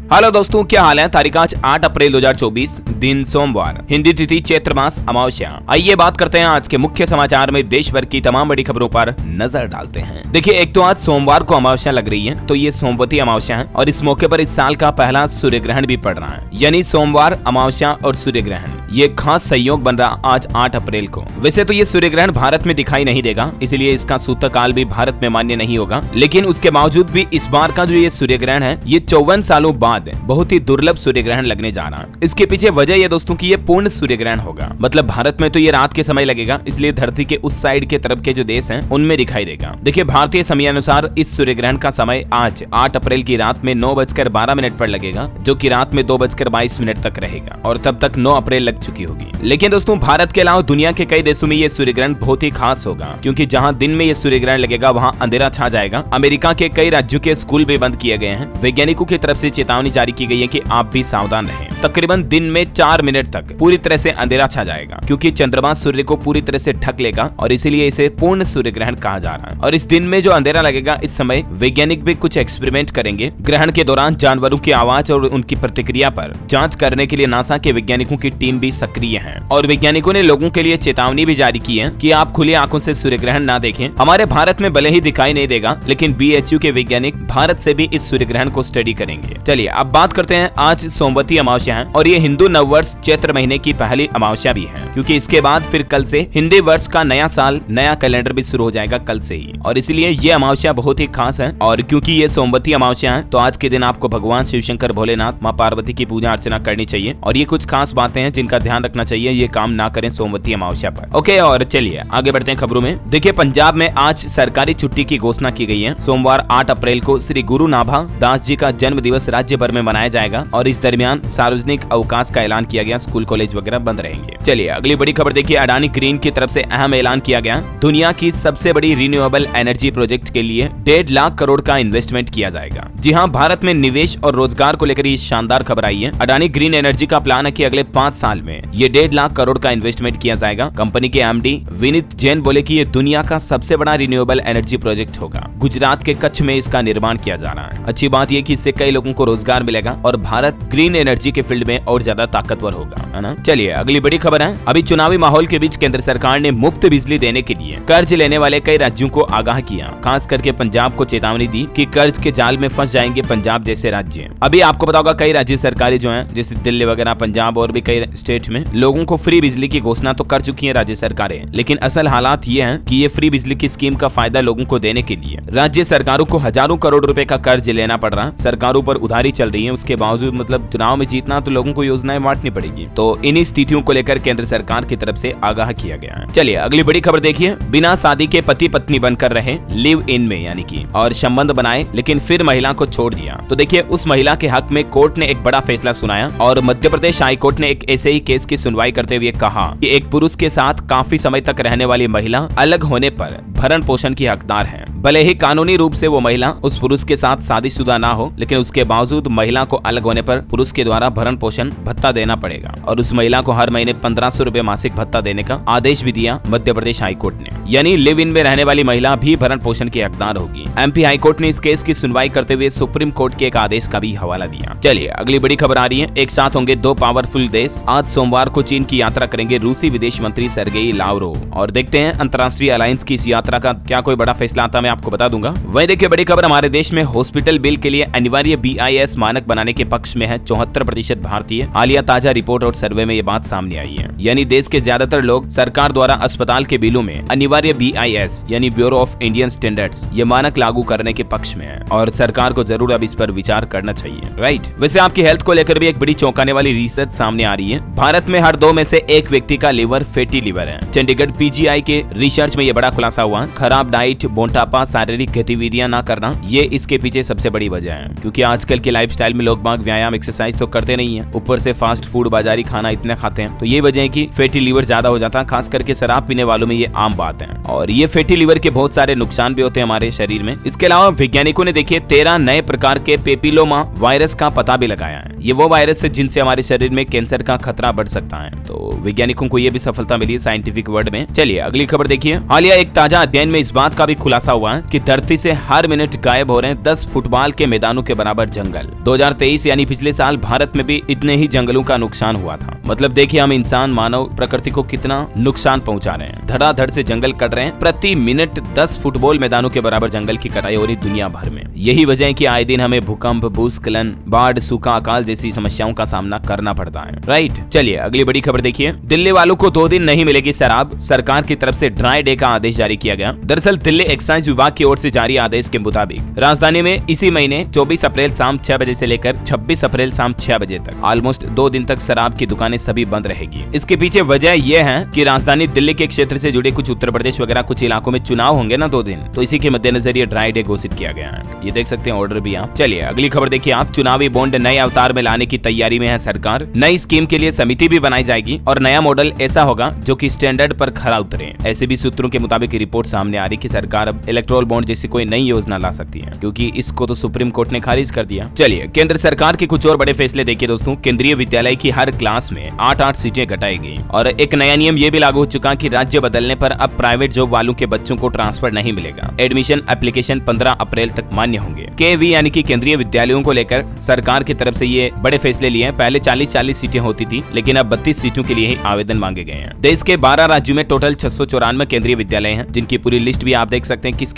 Hello दोस्तों, क्या हाल है। तारीख आज 8 अप्रैल 2024, दिन सोमवार, हिंदी तिथि चैत्र मास अमावस्या। आइए बात करते हैं आज के मुख्य समाचार में देश भर की तमाम बड़ी खबरों पर नजर डालते हैं। देखिए, एक तो आज सोमवार को अमावस्या लग रही है, तो ये सोमवती अमावस्या है और इस मौके पर इस साल का पहला सूर्य ग्रहण भी पड़ रहा है। यानी सोमवार, अमावस्या और सूर्य ग्रहण, ये खास संयोग बन रहा आज 8 अप्रैल को। वैसे तो ये सूर्य ग्रहण भारत में दिखाई नहीं देगा, इसलिए इसका सूतकाल भी भारत में मान्य नहीं होगा, लेकिन उसके बावजूद भी इस बार का जो ये सूर्य ग्रहण है, ये 54 सालों बाद बहुत ही दुर्लभ सूर्य ग्रहण लगने जा रहा है। इसके पीछे वजह ये दोस्तों की ये पूर्ण सूर्य ग्रहण होगा। मतलब भारत में तो ये रात के समय लगेगा, इसलिए धरती के उस साइड के तरफ के जो देश हैं उनमें दिखाई देगा। देखिए, भारतीय समय अनुसार इस सूर्य ग्रहण का समय आज 8 अप्रैल की रात में 9:12 पर लगेगा, जो कि रात में 2:22 तक रहेगा और तब तक 9 अप्रैल लग चुकी होगी। लेकिन दोस्तों, भारत के अलावा दुनिया के कई देशों में ये सूर्य ग्रहण बहुत ही खास होगा, क्योंकि जहां दिन में ये सूर्य ग्रहण लगेगा वहां अंधेरा छा जाएगा। अमेरिका के कई राज्यों के स्कूल भी बंद किए गए हैं। वैज्ञानिकों की तरफ से चेतावनी जारी की गई है कि आप भी सावधान रहें। तकरीबन दिन में 4 मिनट तक पूरी तरह से अंधेरा छा जाएगा, क्योंकि चंद्रमा सूर्य को पूरी तरह से ढक लेगा और इसीलिए इसे पूर्ण सूर्य ग्रहण कहा जा रहा है। और इस दिन में जो अंधेरा लगेगा, इस समय वैज्ञानिक भी कुछ एक्सपेरिमेंट करेंगे। ग्रहण के दौरान जानवरों की आवाज और उनकी प्रतिक्रिया पर जांच करने के लिए नासा के वैज्ञानिकों की टीम भी सक्रिय है। और वैज्ञानिकों ने लोगों के लिए चेतावनी भी जारी की है कि आप खुली आंखों से सूर्य ग्रहण ना देखें। हमारे भारत में भले ही दिखाई नहीं देगा, लेकिन BHU के वैज्ञानिक भारत से भी इस सूर्य ग्रहण को स्टडी करेंगे। चलिए अब बात करते हैं। आज सोमवती अमावस्या है और ये हिंदू नववर्ष चैत्र महीने की पहली अमावस्या भी है, क्योंकि इसके बाद फिर कल से हिंदी वर्ष का नया साल, नया कैलेंडर भी शुरू हो जाएगा कल से ही। और इसलिए ये अमावस्या बहुत ही खास है। और क्योंकि ये सोमवती अमावस्या है, तो आज के दिन आपको भगवान शिव शंकर, भोलेनाथ, माँ पार्वती की पूजा अर्चना करनी चाहिए। और ये कुछ खास बातें हैं जिनका ध्यान रखना चाहिए, ये काम ना करें सोमवती अमावस्या पर। ओके, और चलिए आगे बढ़ते हैं खबरों में। देखिए, पंजाब में आज सरकारी छुट्टी की घोषणा की गई है। सोमवार 8 अप्रैल को श्री गुरु नाभा दास जी का जन्म दिवस राज्य भर में मनाया जाएगा और इस दरमियान सार्वजनिक अवकाश का ऐलान किया गया। स्कूल कॉलेज वगैरह बंद रहेंगे। चलिए अगली बड़ी खबर देखिए। अडानी ग्रीन की तरफ से अहम ऐलान किया गया। दुनिया की सबसे बड़ी रिन्यूएबल एनर्जी प्रोजेक्ट के लिए 1.5 लाख करोड़ का इन्वेस्टमेंट किया जाएगा। जी हां, भारत में निवेश और रोजगार को लेकर ये शानदार खबर आई है। अडानी ग्रीन एनर्जी का प्लान है कि अगले 5 साल में ये 1.5 लाख करोड़ का इन्वेस्टमेंट किया जाएगा। कंपनी के MD विनीत जैन बोले कि ये दुनिया का सबसे बड़ा रिन्यूएबल एनर्जी प्रोजेक्ट होगा। गुजरात के कच्छ में इसका निर्माण किया जा रहा है। अच्छी बात यह कि इससे कई लोगों को रोजगार मिलेगा और भारत ग्रीन एनर्जी के फील्ड में और ज्यादा ताकतवर होगा, है ना। चलिए अगली बड़ी खबर है। अभी चुनावी माहौल के बीच केंद्र सरकार ने मुफ्त बिजली देने के लिए कर्ज लेने वाले कई राज्यों को आगाह किया। खास करके पंजाब को चेतावनी दी कि कर्ज के जाल में फंस जाएंगे पंजाब जैसे राज्य। अभी आपको पता होगा, कई राज्य सरकारें जो हैं, जैसे दिल्ली वगैरह, पंजाब और भी कई स्टेट में लोगों को फ्री बिजली की घोषणा तो कर चुकी है राज्य सरकारें। लेकिन असल हालात ये है कि ये फ्री बिजली की स्कीम का फायदा लोगों को देने के लिए राज्य सरकारों को हजारों करोड़ रुपए का कर्ज लेना पड़ रहा। सरकारों पर उधारी चल रही है। उसके बावजूद मतलब चुनाव में जीतना तो लोगों को योजनाएं बांटनी पड़ेगी। तो इन्हीं स्थितियों को लेकर केंद्र सरकार की तरफ से आगाह किया गया है। चलिए अगली बड़ी खबर देखिए। बिना शादी के पति पत्नी बनकर रहे लिव इन में, यानी कि और संबंध बनाए, लेकिन फिर महिला को छोड़ दिया। तो देखिए, उस महिला के हक में कोर्ट ने एक बड़ा फैसला सुनाया और मध्य प्रदेश हाई कोर्ट ने एक ऐसे ही केस की सुनवाई करते हुए कहा कि एक पुरुष के साथ काफी समय तक रहने वाली महिला अलग होने पर भरण पोषण की हकदार है। भले ही कानूनी रूप से वो महिला उस पुरुष के साथ शादीशुदा ना हो, लेकिन उसके बावजूद महिला को अलग होने पर पुरुष के द्वारा भरण पोषण भत्ता देना पड़ेगा और उस महिला को हर महीने 1500 रुपए मासिक भत्ता देने का आदेश भी दिया मध्य प्रदेश हाईकोर्ट ने। यानी लिव इन में रहने वाली महिला भी भरण पोषण की हकदार होगी। MP हाईकोर्ट ने इस केस की सुनवाई करते हुए सुप्रीम कोर्ट के एक आदेश का भी हवाला दिया। चलिए अगली बड़ी खबर आ रही है। एक साथ होंगे 2 पावरफुल देश। आज सोमवार को चीन की यात्रा करेंगे रूसी विदेश मंत्री सर्गेई लावरोव और देखते हैं अंतर्राष्ट्रीय अलायंस की इस यात्रा का क्या कोई बड़ा फैसला आता, मैं आपको बता दूंगा। वही देखिए, बड़ी खबर हमारे देश में हॉस्पिटल बिल के लिए अनिवार्य BIS मानक बनाने के पक्ष में है 74% भारतीय। हालिया ताजा रिपोर्ट और सर्वे में ये बात सामने आई है। यानी देश के ज्यादातर लोग सरकार द्वारा अस्पताल के बिलों में अनिवार्य BIS यानी ब्यूरो ऑफ इंडियन स्टैंडर्ड्स ये मानक लागू करने के पक्ष में है और सरकार को जरूर अब इस पर विचार करना चाहिए, राइट। वैसे आपकी हेल्थ को लेकर भी एक बड़ी चौंकाने वाली रिसर्च सामने आ रही है। भारत में हर 2 में से 1 व्यक्ति का लिवर फैटी लिवर है। चंडीगढ़ PGI के रिसर्च में ये बड़ा खुलासा हुआ। खराब डाइट, मोटापा, शारीरिक गतिविधियां ना करना, ये इसके पीछे सबसे बड़ी वजह है। क्योंकि आजकल के लाइफस्टाइल में लोग बाग व्यायाम, एक्सरसाइज तो करते नहीं नहीं है, ऊपर से फास्ट फूड बाजारी खाना इतना खाते हैं, तो ये वजह है कि फैटी लीवर ज्यादा हो जाता है। खास करके शराब पीने वालों में ये आम बात है और ये फैटी लीवर के बहुत सारे नुकसान भी होते हैं हमारे शरीर में। इसके अलावा वैज्ञानिकों ने देखिए 13 नए प्रकार के पेपिलोमा वायरस का पता भी लगाया है। ये वो वायरस है जिनसे हमारे शरीर में कैंसर का खतरा बढ़ सकता है। तो वैज्ञानिकों को ये भी सफलता मिली है साइंटिफिक वर्ड में। चलिए अगली खबर देखिए। हालिया एक ताजा अध्ययन में इस बात का भी खुलासा हुआ है कि धरती से हर मिनट गायब हो रहे हैं 10 फुटबॉल के मैदानों के बराबर जंगल। 2023 यानी पिछले साल भारत में भी इतने ही जंगलों का नुकसान हुआ था। मतलब देखिए हम इंसान मानव प्रकृति को कितना नुकसान पहुंचा रहे हैं। धड़ाधड़ से जंगल कट रहे हैं। प्रति मिनट 10 फुटबॉल मैदानों के बराबर जंगल की कटाई हो रही दुनिया भर में। यही वजह है कि आए दिन हमें भूकंप, भूस्खलन, बाढ़, सूखा, अकाल जैसी समस्याओं का सामना करना पड़ता है। राइट, चलिए अगली बड़ी खबर देखिए। दिल्ली वालों को 2 दिन नहीं मिलेगी शराब, सरकार की तरफ से ड्राई डे का आदेश जारी किया गया। दरअसल दिल्ली एक्साइज विभाग की ओर से जारी आदेश के मुताबिक राजधानी में इसी महीने 24 अप्रैल शाम 6 बजे से लेकर 26 अप्रैल शाम 6 बजे तक ऑलमोस्ट 2 दिन तक शराब की दुकानें सभी बंद रहेगी। इसके पीछे वजह यह है कि राजधानी दिल्ली के क्षेत्र से जुड़े कुछ उत्तर प्रदेश वगैरह कुछ इलाकों में चुनाव होंगे ना 2 दिन, तो इसी के मद्देनजर ये ड्राई डे घोषित किया गया है। ये देख सकते हैं ऑर्डर भी आप। चलिए अगली खबर देखिए आप। चुनावी बॉन्ड नए अवतार में लाने की तैयारी में है सरकार। नई स्कीम के लिए समिति भी बनाई जाएगी और नया मॉडल ऐसा होगा जो कि स्टैंडर्ड पर खरा उतरे। ऐसे भी सूत्रों के मुताबिक रिपोर्ट सामने आ रही कि सरकार अब इलेक्टोरल बॉन्ड जैसी कोई नई योजना ला सकती है, क्योंकि इसको तो सुप्रीम कोर्ट ने खारिज कर दिया। चलिए केंद्र सरकार के कुछ और बड़े फैसले देखिए दोस्तों। केंद्रीय विद्यालय की हर क्लास में 8-8 सीटें घटाई गई और एक नया नियम ये भी लागू हो चुका कि राज्य बदलने पर अब प्राइवेट जॉब वालों के बच्चों को ट्रांसफर नहीं मिलेगा। एडमिशन एप्लीकेशन 15 अप्रैल तक मान्य होंगे। केवी यानी कि केंद्रीय विद्यालयों को लेकर सरकार की तरफ से ये बड़े फैसले लिए हैं। पहले 40-40 सीटें होती थी, लेकिन अब 32 सीटों के लिए ही आवेदन मांगे गए हैं। देश के 12 राज्यों में टोटल 694 केंद्रीय विद्यालय हैं, जिनकी पूरी लिस्ट भी आप देख सकते हैं किस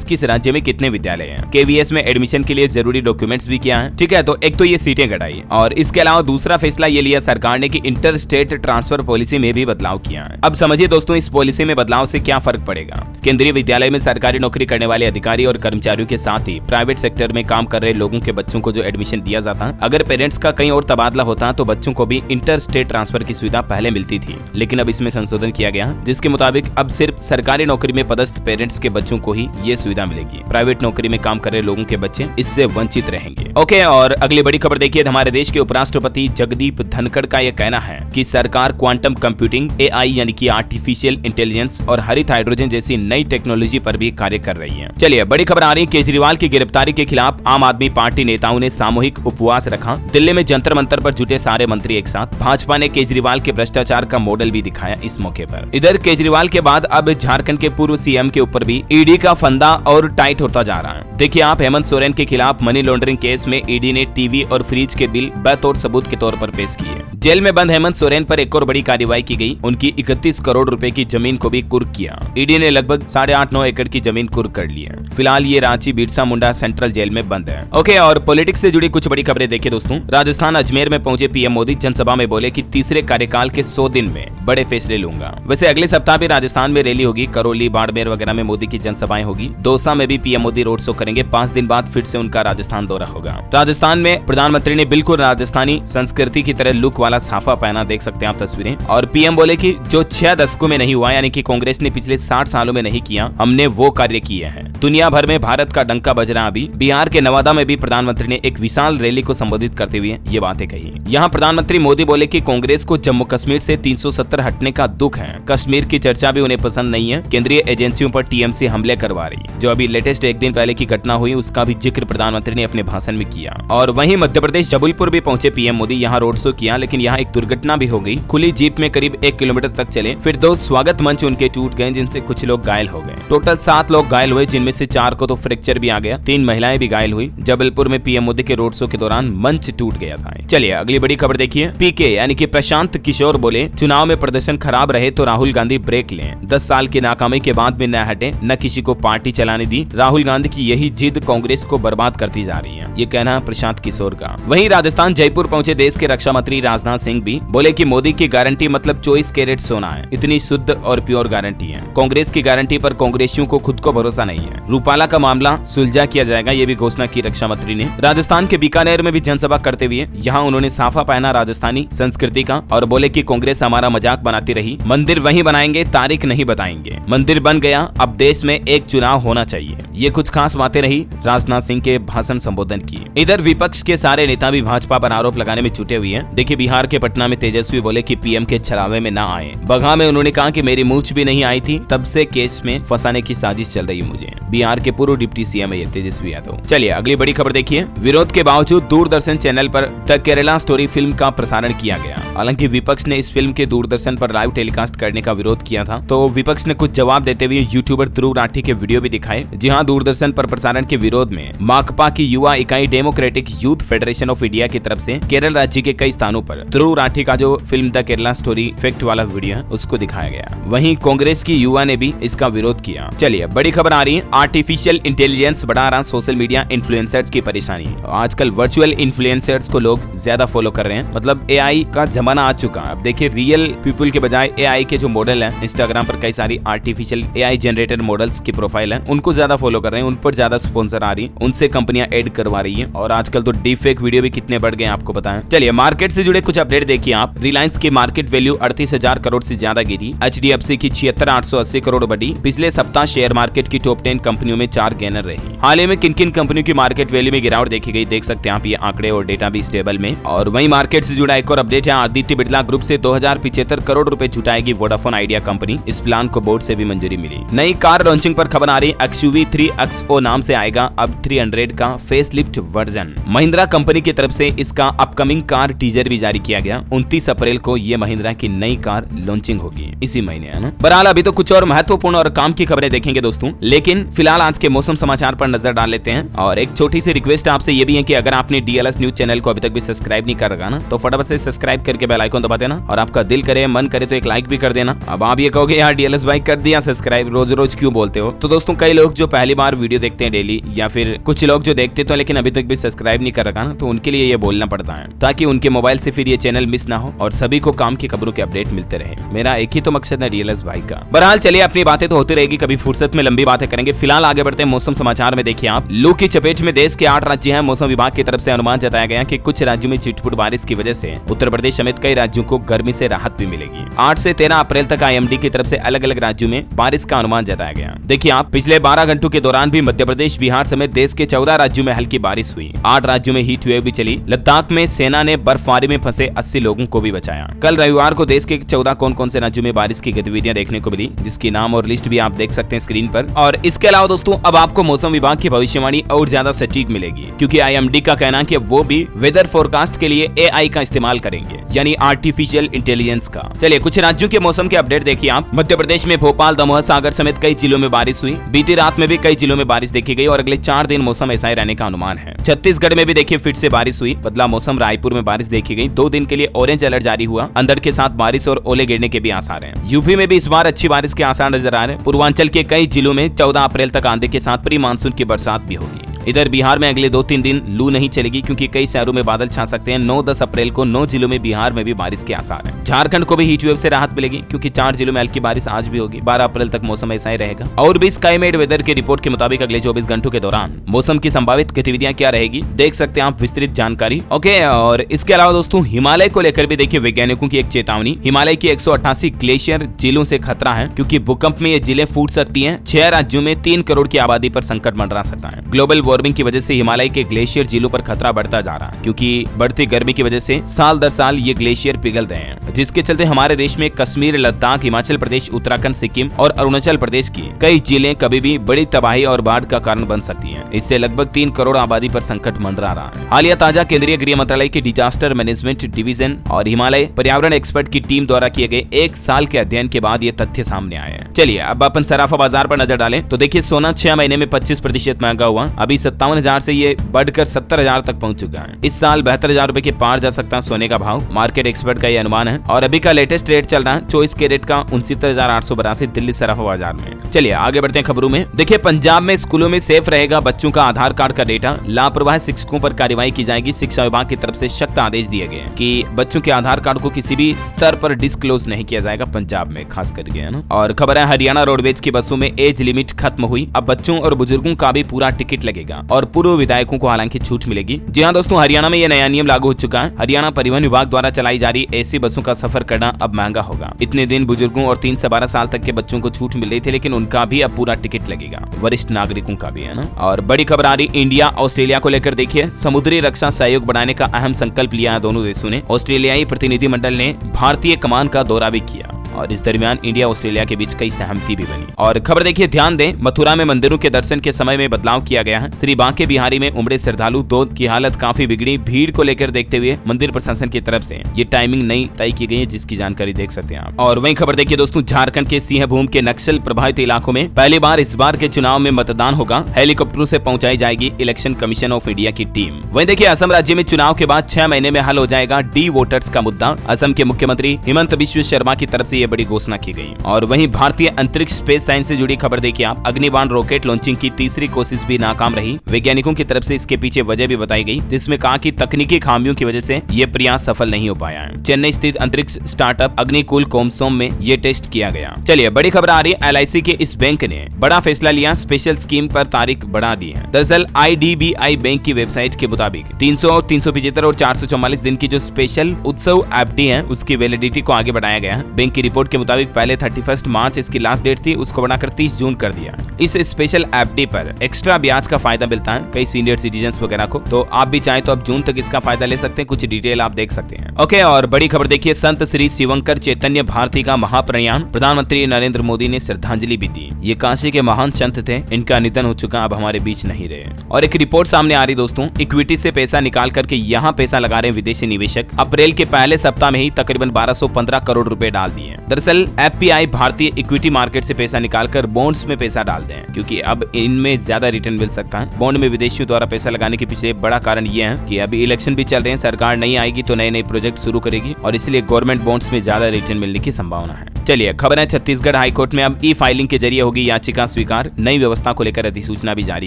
किस राज्य में कितने विद्यालय हैं। केवीएस में एडमिशन के लिए जरूरी डॉक्यूमेंट्स भी किया है। ठीक है, तो एक तो ये सीटें घटाई और इसके अलावा दूसरा फैसला ये लिया सरकार ने कि इंटर स्टेट ट्रांसफर पॉलिसी में भी बदलाव किया है। अब समझिए दोस्तों इस पॉलिसी में बदलाव से क्या फर्क पड़ेगा। केंद्रीय विद्यालय में सरकारी नौकरी करने वाले अधिकारी और कर्मचारियों के साथ ही प्राइवेट सेक्टर में काम कर रहे लोगों के बच्चों को जो एडमिशन दिया जाता है, अगर पेरेंट्स का कहीं और तबादला होता तो बच्चों को भी इंटर स्टेट ट्रांसफर की सुविधा पहले मिलती थी, लेकिन अब इसमें संशोधन किया गया जिसके मुताबिक अब सिर्फ सरकारी नौकरी में पदस्थ पेरेंट्स के बच्चों को ही ये सुविधा मिलेगी। प्राइवेट नौकरी में काम कर रहे लोगों के बच्चे इससे वंचित रहेंगे। ओके, और अगली बड़ी खबर देखिए। हमारे देश के उपराष्ट्रपति जगदीप धनखड़ का यह कहना है कि सरकार क्वांटम कंप्यूटिंग, एआई यानी कि आर्टिफिशियल इंटेलिजेंस और हरित हाइड्रोजन जैसी नई टेक्नोलॉजी पर भी कार्य कर रही है। चलिए बड़ी खबर आ रही है। केजरीवाल की गिरफ्तारी के खिलाफ आम आदमी पार्टी नेताओं ने सामूहिक उपवास रखा। दिल्ली में जंतर मंतर पर जुटे सारे मंत्री एक साथ। भाजपा ने केजरीवाल के भ्रष्टाचार का मॉडल भी दिखाया इस मौके पर। इधर केजरीवाल के बाद अब झारखंड के पूर्व सीएम के ऊपर भी ईडी का फंदा और टाइट होता जा रहा है। देखिए आप, हेमंत सोरेन के खिलाफ मनी लॉन्ड्रिंग केस में ईडी ने टीवी और फ्रिज के बिल बतौर सबूत के तौर पर पेश किए। जेल में बंद हेमंत सोरेन पर एक और बड़ी कार्रवाई की गई। उनकी 31 करोड़ रुपए की जमीन को भी कुर्क किया। ईडी ने लगभग 8.5-9 एकड़ की जमीन कुर्क कर ली है। फिलहाल ये रांची बिरसा मुंडा सेंट्रल जेल में बंद है। ओके, और पॉलिटिक्स से जुड़ी कुछ बड़ी खबरें देखिए दोस्तों। राजस्थान अजमेर में पहुंचे पीएम मोदी जनसभा में बोले कि तीसरे कार्यकाल के 100 दिन में बड़े फैसले लूंगा। वैसे अगले सप्ताह भी राजस्थान में रैली होगी। करौली, बाड़मेर वगैरह में मोदी की जनसभाएं होगी। दौसा में भी पीएम मोदी रोड शो करेंगे। 5 दिन बाद फिर से उनका राजस्थान दौरा होगा। राजस्थान में प्रधानमंत्री ने बिल्कुल राजस्थानी संस्कृति की तरह लुक वाला साफा पहना, देख सकते हैं आप तस्वीरें। और पीएम बोले कि जो 6 दशकों में नहीं हुआ, यानी कि कांग्रेस ने पिछले 60 सालों में नहीं किया, हमने वो कार्य किए हैं। दुनिया भर में भारत का डंका बज रहा। अभी बिहार के नवादा में भी प्रधानमंत्री ने एक विशाल रैली को संबोधित करते हुए ये बातें कही। यहाँ प्रधानमंत्री मोदी बोले कि कांग्रेस को जम्मू कश्मीर से 370 हटने का दुख है। कश्मीर की चर्चा भी उन्हें पसंद नहीं है। केंद्रीय एजेंसियों पर टीएमसी हमले करवा रही। जो अभी लेटेस्ट एक दिन पहले की घटना हुई उसका भी जिक्र प्रधानमंत्री ने अपने भाषण में किया। और वहीं मध्य प्रदेश जबलपुर भी पहुंचे पीएम मोदी। यहाँ रोड शो किया, लेकिन यहाँ एक दुर्घटना भी हो गई। खुली जीप में करीब 1 किलोमीटर तक चले, फिर 2 स्वागत मंच उनके टूट गए, जिनसे कुछ लोग घायल हो गए। टोटल 7 लोग घायल हुए, जिनमें से 4 को तो फ्रैक्चर भी आ गया। 3 महिलाएं भी घायल हुई। जबलपुर में पीएम मोदी के रोड शो के दौरान मंच टूट गया था। चलिए अगली बड़ी खबर देखिए। पीके यानी कि प्रशांत किशोर बोले चुनाव में प्रदर्शन खराब रहे तो राहुल गांधी ब्रेक लें। 10 साल की नाकामी के बाद भी न हटे, न किसी को पार्टी चलाने दी। राहुल गांधी की यही जिद कांग्रेस को बर्बाद करती जा रही है, ये कहना प्रशांत किशोर का। वहीं राजस्थान जयपुर पहुंचे देश के रक्षा मंत्री राजनाथ सिंह भी बोले कि मोदी की गारंटी मतलब 24 कैरेट सोना है। इतनी शुद्ध और प्योर गारंटी है। कांग्रेस की गारंटी पर कांग्रेसियों को खुद को भरोसा नहीं है। रूपाला का मामला सुलझा किया जाएगा, ये भी घोषणा की रक्षा मंत्री ने। राजस्थान के बीकानेर में भी जनसभा करते हुए यहाँ उन्होंने साफा पहना राजस्थानी संस्कृति का और बोले कि कांग्रेस हमारा मजाक बनाती रही। मंदिर वहीं बनाएंगे, तारीख नहीं बताएंगे। मंदिर बन गया, अब देश में एक चुनाव होना चाहिए। ये कुछ खास बातें रही राजनाथ सिंह के भाषण संबोधन की। इधर विपक्ष के सारे नेता नेता भी भाजपा पर आरोप लगाने में जुटे हुए हैं। देखिए बिहार के पटना में तेजस्वी बोले कि पीएम के छलावे में ना आए। बगहा में उन्होंने कहा कि मेरी मूंछ भी नहीं आई थी, तब से केस में फंसाने की साजिश चल रही है मुझे। बिहार के पूर्व डिप्टी सीएम है तेजस्वी यादव। चलिए अगली बड़ी खबर देखिए। विरोध के बावजूद दूरदर्शन चैनल पर द केरला स्टोरी फिल्म का प्रसारण किया गया। हालांकि विपक्ष ने इस फिल्म के दूरदर्शन पर लाइव टेलीकास्ट करने का विरोध किया था, तो विपक्ष ने कुछ जवाब देते हुए यूट्यूबर ध्रुव राठी के वीडियो भी दिखाए। जी हां, दूरदर्शन पर प्रसारण के विरोध में माकपा की युवा इकाई democratic youth federation of India की तरफ से केरल राज्य के कई स्थानों पर ध्रुव राठी का जो film the Kerala story fact वाला वीडियो है उसको दिखाया गया। वहीं कांग्रेस की युवा ने भी इसका विरोध किया। चलिए बड़ी खबर आ रही है। आर्टिफिशियल इंटेलिजेंस बढ़ा रहा सोशल मीडिया इन्फ्लुएंसर्स की परेशानी। आजकल वर्चुअल इन्फ्लुएंसर्स को लोग ज्यादा फॉलो कर रहे हैं, मतलब एआई का जमाना आ चुका है। अब देखिए रियल पीपल के बजाय एआई के जो मॉडल है, इंस्टाग्राम पर कई सारी आर्टिफिशियल एआई जनरेटेड मॉडल्स की प्रोफाइल है, उनको ज्यादा फॉलो कर रहे हैं, उन पर ज्यादा स्पॉन्सर आ रही है, उनसे कंपनियां ऐड करवा रही है। और आजकल तो डीप फेक वीडियो भी कितने बढ़ गए आपको पता है। चलिए मार्केट से जुड़े कुछ अपडेट देखिए आप। रिलायंस की मार्केट वैल्यू 38,000 करोड़ से ज्यादा गिरी। एचडीएफसी की 76,880 करोड़ बढ़ी। पिछले सप्ताह शेयर मार्केट की टॉप 10 कंपनियों में 4 गेनर रही। हाल ही में किन किन कंपनियों की मार्केट वैल्यू में गिरावट देखी गई देख सकते हैं आप, ये आंकड़े और डेटा भी टेबल में। और वहीं मार्केट से जुड़ा एक और अपडेट है। आदित्य बिरला ग्रुप से 2075 करोड़ रुपए जुटाएगी वोडाफोन आइडिया कंपनी। इस प्लान को बोर्ड से भी मंजूरी मिली। नई कार लॉन्चिंग पर खबर आ रही। XUV 3XO नाम से आएगा अब 300 का फेसलिफ्ट वर्जन। महिंद्रा कंपनी की तरफ से इसका अपकमिंग कार टीजर भी जारी किया गया। 29 अप्रैल को ये महिंद्रा की नई कार लॉन्चिंग होगी इसी महीने, है ना। बहरहाल अभी तो कुछ और महत्वपूर्ण और काम की खबरें देखेंगे दोस्तों, लेकिन फिलहाल आज के मौसम समाचार पर नजर डाल लेते हैं। और एक छोटी सी रिक्वेस्ट आपसे ये भी है कि अगर आपने DLS न्यूज चैनल को अभी तक भी सब्सक्राइब नहीं कर रखा ना, तो फटाफट से सब्सक्राइब करके बेल आइकन दबा देना। और आपका दिल करे मन करे तो एक लाइक भी कर देना। अब आप ये कहोगे यार DLS भाई कर दिया सब्सक्राइब, रोज रोज क्यों बोलते हो। तो दोस्तों कई लोग जो पहली बार वीडियो देखते हैं डेली, या फिर कुछ लोग जो देखते तो लेकिन अभी तक भी सब्सक्राइब नहीं कर रखा ना, तो उनके लिए ये बोलना पड़ता है ताकि उनके मोबाइल से फिर ये चैनल मिस ना हो और सभी को काम की खबरों के अपडेट मिलते रहे। मेरा एक ही तो मकसद है DLS भाई का। बहरहाल चलिए अपनी बातें तो होती रहेगी, कभी फुर्सत में लंबी बातें करेंगे। फिलहाल आगे बढ़ते हैं मौसम समाचार में। देखिए आप, लू की चपेट में देश के 8 राज्य हैं। मौसम विभाग की तरफ से अनुमान जताया गया कि कुछ राज्यों में छिटपुट बारिश की वजह से उत्तर प्रदेश समेत कई राज्यों को गर्मी से राहत भी मिलेगी। 8 से 13 अप्रैल तक IMD की तरफ से अलग अलग राज्यों में बारिश का अनुमान जताया गया। देखिए आप, पिछले 12 घंटों के दौरान भी मध्य प्रदेश, बिहार समेत देश के 14 राज्यों में हल्की बारिश हुई। 8 राज्यों में हीट वेव भी चली। लद्दाख में सेना ने बर्फबारी में फंसे 80 लोगों को भी बचाया। कल रविवार को देश के 14 कौन-कौन से राज्यों में बारिश की गतिविधियां देखने को मिली, जिसकी नाम और लिस्ट भी आप देख सकते हैं स्क्रीन पर। और इसके अलावा दोस्तों अब आपको मौसम विभाग की भविष्यवाणी और ज्यादा सटीक मिलेगी, क्योंकि IMD का कहना है कि वो भी वेदर फोरकास्ट के लिए AI का इस्तेमाल करेंगे, यानी आर्टिफिशियल इंटेलिजेंस का। चलिए कुछ राज्यों के मौसम के अपडेट देखिए आप। मध्य प्रदेश में भोपाल, दमोह, सागर समेत कई जिलों में बारिश हुई। बीती रात में भी कई जिलों में बारिश देखी गई और अगले 4 दिन मौसम ऐसा ही रहने का अनुमान है। छत्तीसगढ़ में भी देखिए फिर से बारिश हुई, बदला मौसम। रायपुर में बारिश देखी गई। 2 दिन के लिए ऑरेंज अलर्ट जारी हुआ। अंधड़ के साथ बारिश और ओले गिरने के भी आसार हैं। यूपी में भी इस बार अच्छी बारिश के आसार नजर आ रहे हैं। पूर्वांचल के कई जिलों में 14 अप्रैल तक आंधी के साथ प्री मानसून की बरसात भी होगी। इधर बिहार में अगले 2-3 दिन लू नहीं चलेगी, क्योंकि कई शहरों में बादल छा सकते हैं। 9-10 अप्रैल को 9 जिलों में बिहार में भी बारिश के आसार हैं। झारखंड को भी हीट वेव से राहत मिलेगी, क्योंकि 4 जिलों में हल्की बारिश आज भी होगी। 12 अप्रैल तक मौसम ऐसा ही रहेगा। और भी स्काईमेड वेदर की रिपोर्ट के मुताबिक अगले 24 घंटों के दौरान मौसम की संभावित गतिविधियां क्या रहेगी देख सकते हैं आप विस्तृत जानकारी। ओके, और इसके अलावा दोस्तों हिमालय को लेकर भी देखिए वैज्ञानिकों की एक चेतावनी। हिमालय की 188 ग्लेशियर जिलों से खतरा है, क्योंकि भूकंप में ये जिले फूट सकती है। 6 राज्यों में 3 करोड़ की आबादी पर संकट मंडरा सकता है। ग्लोबल वार्मिंग की वजह से हिमालय के ग्लेशियर जिलों पर खतरा बढ़ता जा रहा है, क्योंकि बढ़ती गर्मी की वजह से साल दर साल ये ग्लेशियर पिघल रहे हैं, जिसके चलते हमारे देश में कश्मीर, लद्दाख, हिमाचल प्रदेश, उत्तराखंड, सिक्किम और अरुणाचल प्रदेश की कई जिले कभी भी बड़ी तबाही और बाढ़ का कारण बन सकती हैं। इससे लगभग 3 करोड़ आबादी पर संकट मंडरा रहा है। हालिया ताजा केंद्रीय गृह मंत्रालय के डिजास्टर मैनेजमेंट डिवीजन और हिमालय पर्यावरण एक्सपर्ट की टीम द्वारा किए गए 1 साल के अध्ययन के बाद ये तथ्य सामने आए हैं। चलिए अब अपन सराफा बाजार पर नजर डालें तो देखिए सोना 6 महीने में 25% महंगा हुआ। अभी 57,000 से ये बढ़कर 70,000 तक पहुंच चुका है। इस साल 72,000 रुपए के पार जा सकता है सोने का भाव, मार्केट एक्सपर्ट का ये अनुमान है। और अभी का लेटेस्ट रेट चल रहा है 24 कैरेट का 69,882 दिल्ली सराफा बाजार में। चलिए आगे बढ़ते हैं खबरों में। देखिए पंजाब में स्कूलों में सेफ रहेगा बच्चों का आधार कार्ड का डेटा। लापरवाह शिक्षकों पर कार्रवाई की जाएगी। शिक्षा विभाग की तरफ से सख्त आदेश दिए गए कि बच्चों के आधार कार्ड को किसी भी स्तर पर डिस्क्लोज नहीं किया जाएगा, पंजाब में खास करके, है ना। और खबर है हरियाणा रोडवेज की बसों में एज लिमिट खत्म हुई। अब बच्चों और बुजुर्गों का भी पूरा टिकट लगेगा। मिलेगा और पूर्व विधायकों को हालांकि छूट मिलेगी। जी हाँ दोस्तों, हरियाणा में यह नया नियम लागू हो चुका है। हरियाणा परिवहन विभाग द्वारा चलाई जा रही एसी बसों का सफर करना अब महंगा होगा। इतने दिन बुजुर्गों और 3 से 12 साल तक के बच्चों को छूट मिल रही थी, लेकिन उनका भी अब पूरा टिकट लगेगा, वरिष्ठ नागरिकों का भी, है ना। और बड़ी खबर आ रही इंडिया ऑस्ट्रेलिया को लेकर। देखिए, समुद्री रक्षा सहयोग बढ़ाने का अहम संकल्प लिया है दोनों देशों ने। ऑस्ट्रेलियाई प्रतिनिधिमंडल ने भारतीय कमान का दौरा भी किया और इस दरमियान इंडिया ऑस्ट्रेलिया के बीच कई सहमति भी बनी। और खबर देखिए, ध्यान दें, मथुरा में मंदिरों के दर्शन के समय में बदलाव किया गया है। श्री बांके बिहारी में उमड़े श्रद्धालु दो की हालत काफी बिगड़ी। भीड़ को लेकर देखते हुए मंदिर प्रशासन की तरफ से ये टाइमिंग नई तय की गई है, जिसकी जानकारी देख सकते हैं आप। और वहीं खबर देखिए दोस्तों, झारखंड के सिंहभूम के नक्सल प्रभावित इलाकों में पहली बार इस बार के चुनाव में मतदान होगा। हेलीकॉप्टरों से पहुंचाई जाएगी इलेक्शन कमीशन ऑफ इंडिया की टीम। वहीं देखिए, असम राज्य में चुनाव के बाद 6 महीने में हल हो जाएगा डी वोटर्स का मुद्दा। असम के मुख्यमंत्री हिमंत बिश्व शर्मा की तरफ से यह बड़ी घोषणा की गई। और वहीं भारतीय अंतरिक्ष स्पेस साइंस से जुड़ी खबर देखिए आप। अग्निबाण रॉकेट लॉन्चिंग की तीसरी कोशिश भी नाकाम रही। वैज्ञानिकों की तरफ से इसके पीछे वजह भी बताई गई, जिसमें कहा कि तकनीकी खामियों की वजह से ये प्रयास सफल नहीं हो पाया है। चेन्नई स्थित अंतरिक्ष स्टार्टअप अग्निकुल कोमसोम में ये टेस्ट किया गया। चलिए, बड़ी खबर आ रही है, LIC के इस बैंक ने बड़ा फैसला लिया, स्पेशल स्कीम पर तारीख बढ़ा दी है। दरअसल IDBI बैंक की वेबसाइट के मुताबिक 300, 375 और 444 दिन की जो स्पेशल उत्सव FD है, उसकी वैलिडिटी को आगे बढ़ाया गया है। बैंक की रिपोर्ट के मुताबिक पहले 31 मार्च इसकी लास्ट डेट थी, उसको बढ़ाकर 30 जून कर दिया। इस स्पेशल FD पर एक्स्ट्रा ब्याज का फायदा मिलता है कई सीनियर सिटीजन्स वगैरह को, तो आप भी चाहे तो अब जून तक इसका फायदा ले सकते हैं। कुछ डिटेल आप देख सकते हैं। ओके, और बड़ी खबर देखिए, संत श्री शिवंकर चैतन्य भारती का महाप्रयाण, प्रधानमंत्री नरेंद्र मोदी ने श्रद्धांजलि भी दी। ये काशी के महान संत थे, इनका निधन हो चुका, अब हमारे बीच नहीं रहे। और एक रिपोर्ट सामने आ रही दोस्तों, इक्विटी से पैसा निकाल करके यहाँ पैसा लगा रहे विदेशी निवेशक। अप्रैल के पहले सप्ताह में ही तकरीबन 1215 करोड़ रुपए डाल दिए। दरअसल FPI भारतीय इक्विटी मार्केट से पैसा निकालकर बॉन्ड्स में पैसा डाल दें, क्योंकि अब इनमें ज्यादा रिटर्न मिल सकता है। बॉन्ड में विदेशियों द्वारा पैसा लगाने के पीछे बड़ा कारण यह है कि अभी इलेक्शन भी चल रहे हैं, सरकार नहीं आएगी तो नए नए प्रोजेक्ट शुरू करेगी और इसलिए गवर्नमेंट बॉन्ड्स में ज्यादा रिटर्न मिलने की संभावना है। चलिए, खबर है, छत्तीसगढ़ हाईकोर्ट में अब E-फाइलिंग के जरिए होगी याचिका स्वीकार। नई व्यवस्था को लेकर अधिसूचना भी जारी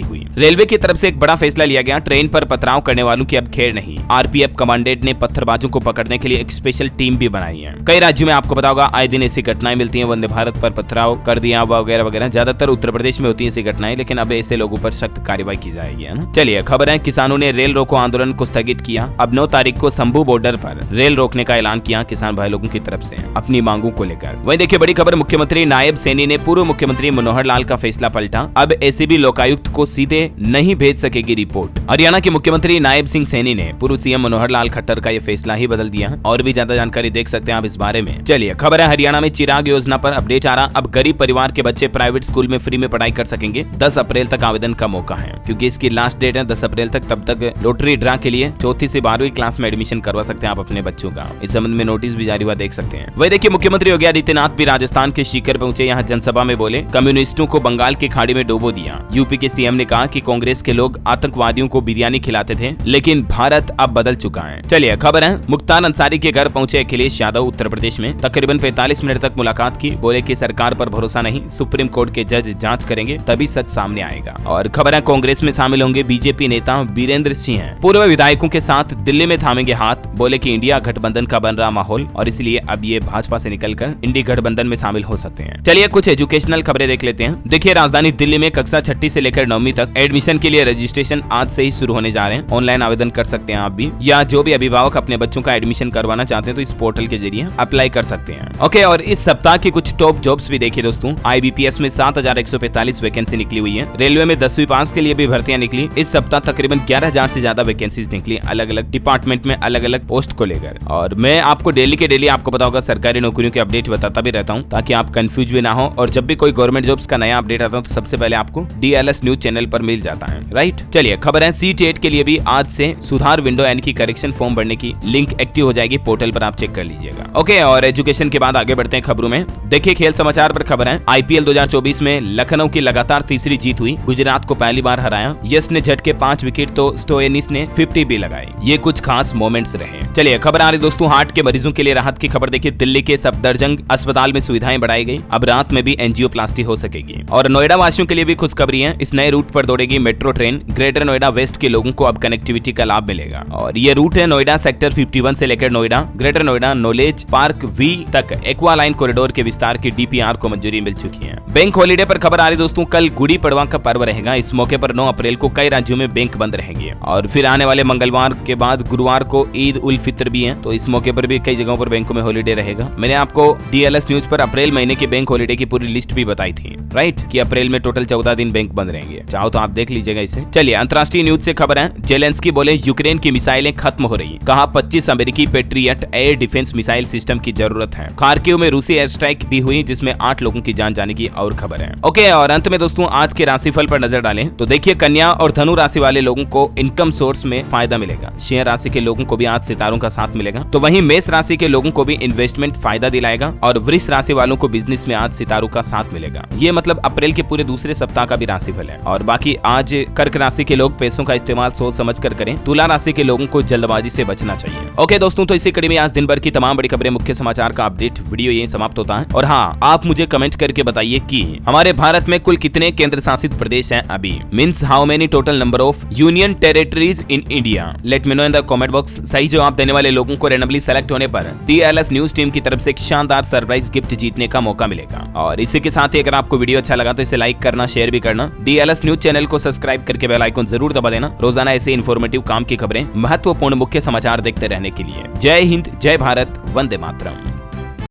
हुई। रेलवे की तरफ से एक बड़ा फैसला लिया गया, ट्रेन पर पथराव करने वालों की अब खेर नहीं। RPF कमांडेंट ने पत्थरबाजों को पकड़ने के लिए एक स्पेशल टीम भी बनाई है। कई राज्यों में आपको पता होगा आए दिन ऐसी घटनाएं मिलती हैं, वंदे भारत पर पथराव कर दिया वगैरह वगैरह। ज्यादातर उत्तर प्रदेश में होती है ऐसी घटनाएं, लेकिन अब ऐसे लोगों पर सख्त कार्रवाई की जाएगी, है ना। चलिए, खबर है, किसानों ने रेल रोको आंदोलन को स्थगित किया। अब 9 तारीख को शंभू बॉर्डर पर रेल रोकने का ऐलान किया किसान भाई लोगों की तरफ से अपनी मांगों को लेकर। वहीं देखिए, बड़ी खबर, मुख्यमंत्री नायब सैनी ने पूर्व मुख्यमंत्री मनोहर लाल का फैसला पलटा। अब ACB लोकायुक्त को सीधे नहीं भेज सकेगी रिपोर्ट। हरियाणा के मुख्यमंत्री नायब सिंह सैनी ने पूर्व CM मनोहर लाल खट्टर का यह फैसला ही बदल दिया है। और भी ज्यादा जानकारी देख सकते हैं आप इस बारे में। चलिए, खबर है, हरियाणा में चिराग योजना पर अपडेट आ रहा। अब गरीब परिवार के बच्चे प्राइवेट स्कूल में फ्री में पढ़ाई कर सकेंगे। 10 अप्रैल तक आवेदन का मौका है, क्योंकि इसकी लास्ट डेट है 10 अप्रैल तक। तब तक लॉटरी ड्रा के लिए 4th से 12वीं क्लास में एडमिशन करवा सकते हैं आप अपने बच्चों का। इस संबंध में नोटिस भी जारी हुआ, देख सकते हैं। वही देखिए, मुख्यमंत्री योगी आदित्यनाथ भी राजस्थान के सीकर पहुंचे। यहाँ जनसभा में बोले, कम्युनिस्टों को बंगाल की खाड़ी में डुबो दिया। यूपी के CM ने कहा कि कांग्रेस के लोग आतंकवादियों को बिरयानी खिलाते थे, लेकिन भारत अब बदल चुका है। चलिए, खबर है, मुख्तार अंसारी के घर पहुंचे अखिलेश यादव उत्तर प्रदेश में। तकरीबन 45 मिनट तक मुलाकात की। बोले कि सरकार पर भरोसा नहीं, सुप्रीम कोर्ट के जज जांच करेंगे तभी सच सामने आएगा। और खबर है, कांग्रेस में शामिल होंगे बीजेपी नेता वीरेंद्र सिंह। पूर्व विधायकों के साथ दिल्ली में थामेंगे हाथ। बोले कि इंडिया गठबंधन का बन रहा माहौल और इसलिए अब ये भाजपा से निकलकर इंडी गठबंधन में शामिल हो सकते हैं। चलिए, कुछ एजुकेशनल खबरें देख लेते हैं। देखिए, राजधानी दिल्ली में कक्षा 6 से लेकर 9वीं तक एडमिशन के लिए रजिस्ट्रेशन आज से ही शुरू होने जा रहे हैं। ऑनलाइन आवेदन कर सकते हैं आप भी, या जो भी अभिभावक अपने बच्चों का एडमिशन करवाना चाहते हैं तो इस पोर्टल के जरिए अप्लाई कर सकते हैं। ओके, और इस सप्ताह की कुछ टॉप जॉब्स भी देखिए दोस्तों। IBPS में 7145 वैकेंसी निकली हुई है। रेलवे में 10वीं पास के लिए भी भर्तियां निकली। इस सप्ताह तकरीबन 11,000 से ज्यादा वैकेंसीज निकली, अलग अलग डिपार्टमेंट में अलग अलग पोस्ट को लेकर। और मैं आपको डेली के डेली आपको पता होगा सरकारी नौकरियों के अपडेट बताता भी रहता हूं, ताकि आप कंफ्यूज भी ना हो। और जब भी कोई गवर्नमेंट जॉब्स का नया अपडेट आता है तो सबसे पहले आपको DLS न्यूज चैनल पर मिल जाता है, राइट। चलिए, खबर है, CTET के लिए भी आज से सुधार विंडो यानी कि करेक्शन फॉर्म भरने की लिंक एक्टिव हो जाएगी। पोर्टल पर आप चेक कर लीजिएगा। ओके, और एजुकेशन के बाद आगे बढ़ते हैं खबरों में। देखिए, खेल समाचार पर खबर है, IPL 2024 में लखनऊ की लगातार तीसरी जीत हुई। गुजरात को पहली बार हराया। यश ने झटके 5 विकेट तो स्टोइनिस ने 50 भी लगाई। ये कुछ खास मोमेंट्स रहे। चलिए खबर आ रही दोस्तों हार्ट के मरीजों के लिए राहत की खबर। देखिए दिल्ली के सफदरजंग अस्पताल में सुविधाएं बढ़ाई गई, अब रात में भी एंजियोप्लास्टी हो सकेगी। और नोएडा वासियों के लिए भी खुशखबरी है, इस नए रूट पर दौड़ेगी metro train. Greater Noida west के लोगों को अब कनेक्टिविटी का लाभ मिलेगा और ये रूट है नोएडा सेक्टर 51 से लेकर Noida greater Noida knowledge park V तक एक्वा लाइन कॉरिडोर के विस्तार की डीपीआर को मंजूरी मिल चुकी है। बैंक हॉलीडे पर खबर आ रही दोस्तों, कल गुड़ी पड़वा का पर्व रहेगा। इस मौके पर 9 अप्रैल को कई राज्यों में बैंक बंद रहेंगे और फिर आने वाले मंगलवार के बाद गुरुवार को ईद उल फित्र भी है, तो इस मौके पर भी कई जगहों पर बैंकों में हॉलीडे रहेगा। मैंने आपको डीएलएस न्यूज पर अप्रैल महीने के बैंक हॉलीडे की पूरी लिस्ट भी बताई थी, राइट, कि अप्रैल में टोटल 14 दिन बैंक बंद रहेंगे। चाहो तो आप देख लीजिएगा इसे। चलिए अंतर्राष्ट्रीय न्यूज से खबर है, जेलेंस्की बोले यूक्रेन की मिसाइलें खत्म हो रही, कहा 25 अमेरिकी patriot air defence missile system की जरूरत है। खार्किव में रूसी एयर स्ट्राइक भी हुई जिसमें 8 लोगों की जान जाने की और खबर है। ओके, और अंत में दोस्तों आज के राशिफल पर नजर डालें तो देखिए कन्या और धनु राशि वाले लोगों को इनकम सोर्स में फायदा मिलेगा। शेयर राशि के लोगों को भी आज सितारों का साथ मिलेगा, तो वहीं मेष राशि के लोगों को भी इन्वेस्टमेंट फायदा दिलाएगा और वृष राशि वालों को बिजनेस में आज सितारों का साथ मिलेगा। ये मतलब अप्रैल के पूरे दूसरे सप्ताह का भी राशिफल है। और बाकी आज कर्क राशि के लोग पैसों का इस्तेमाल सोच समझ कर करें। तुला राशि के लोगों को जल्दबाजी से बचना चाहिए। ओके दोस्तों, तो इसी कड़ी में आज दिन भर की तमाम बड़ी खबरें, मुख्य समाचार का अपडेट वीडियो यही समाप्त होता है। और हाँ, आप मुझे कमेंट करके बताइए कि हमारे भारत में कुल कितने केंद्र शासित प्रदेश हैं अभी, means how many total number of union territories in India. Let me know in the comment box. सही जवाब देने वाले लोगों को रैंडमली सेलेक्ट होने पर डीएलएस न्यूज टीम की तरफ से एक शानदार सरप्राइज गिफ्ट जीतने का मौका मिलेगा। और इसी के साथ ही अगर आपको वीडियो अच्छा लगा तो इसे लाइक करना, शेयर भी करना। डीएलएस न्यूज चैनल को सब्सक्राइब करके बेल आइकन जरूर दबा देना रोजाना ऐसे इन्फॉर्मेटिव काम की खबरें, महत्वपूर्ण मुख्य समाचार देखते रहने के लिए। जय हिंद, जय भारत, वंदे मातरम।